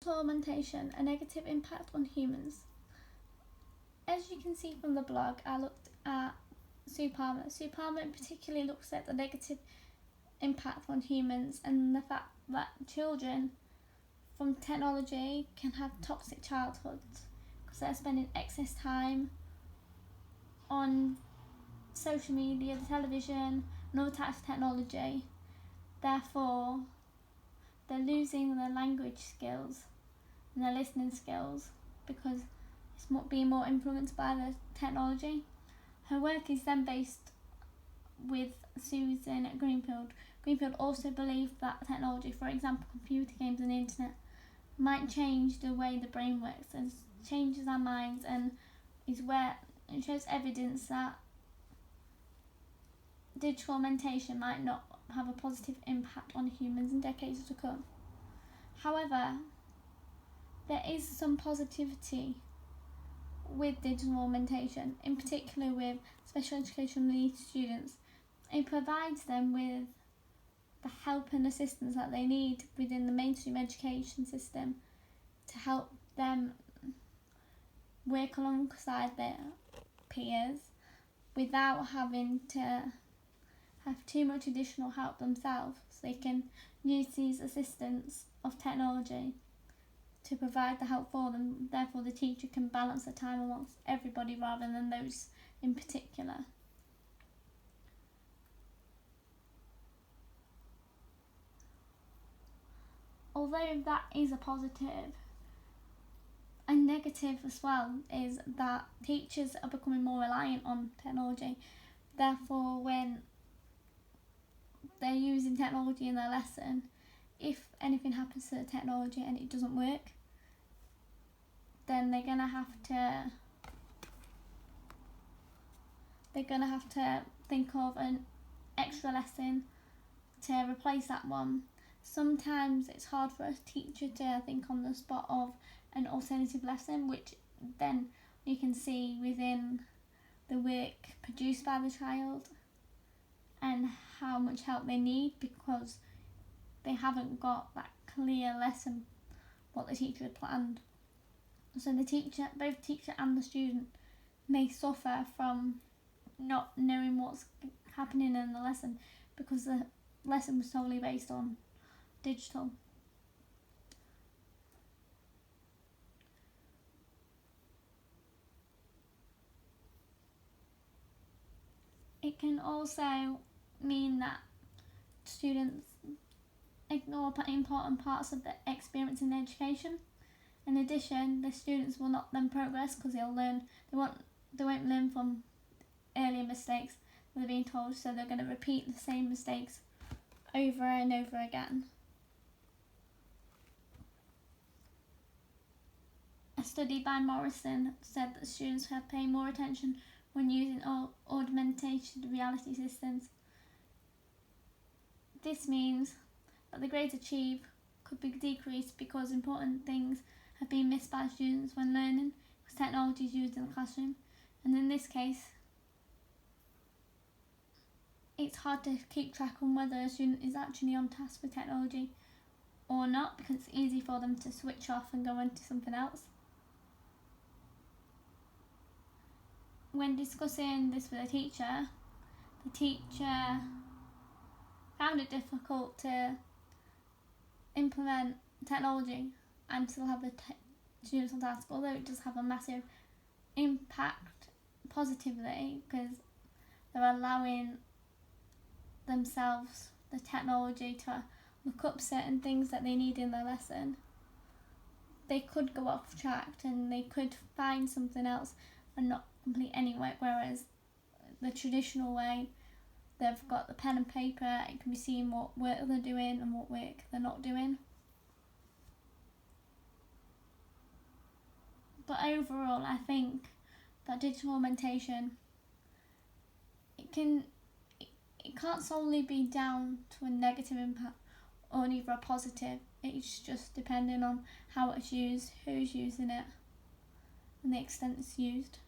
digital augmentation, a negative impact on humans. As you can see from the blog, I looked at Sue Palmer. Sue Palmer particularly looks at the negative impact on humans and the fact that children from technology can have toxic childhoods because they're spending excess time on social media, the television, and all types of technology. Therefore, they're losing their language skills and their listening skills because it's being more influenced by the technology. Her work is then based with Susan Greenfield. Greenfield also believed that technology, for example computer games and the internet, might change the way the brain works and changes our minds, and is where it shows evidence that digital augmentation might not have a positive impact on humans in decades to come. However, there is some positivity with digital augmentation, in particular with special educational needs students. It provides them with the help and assistance that they need within the mainstream education system to help them work alongside their peers without having to have too much additional help themselves. So they can use these assistants of technology to provide the help for them. Therefore, the teacher can balance the time amongst everybody rather than those in particular. Although that is a positive, a negative as well is that teachers are becoming more reliant on technology. Therefore, when they're using technology in their lesson, if anything happens to the technology and it doesn't work, then they're gonna have to think of an extra lesson to replace that one. Sometimes it's hard for a teacher to think on the spot of an alternative lesson, which then you can see within the work produced by the child and how much help they need, because they haven't got that clear lesson what the teacher had planned. So the teacher, both teacher and the student, may suffer from not knowing what's happening in the lesson because the lesson was solely based on digital. It can also mean that students ignore important parts of the experience in education. In addition, the students will not then progress because they won't learn from earlier mistakes that they're being told, so they're going to repeat the same mistakes over and over again. A study by Morrison said that students have paid more attention when using augmented reality systems. This means that the grades achieved could be decreased because important things have been missed by students when learning because technology is used in the classroom. And in this case, it's hard to keep track on whether a student is actually on task with technology or not, because it's easy for them to switch off and go into something else. When discussing this with the teacher found it difficult to implement technology and still have the students on task, although it does have a massive impact positively because they're allowing themselves the technology to look up certain things that they need in their lesson. They could go off track and they could find something else and not complete any work, whereas the traditional way, they've got the pen and paper, it can be seen what work they're doing and what work they're not doing. But overall, I think that digital augmentation, it can't solely be down to a negative impact or either a positive. It's just depending on how it's used, who's using it, and the extent it's used.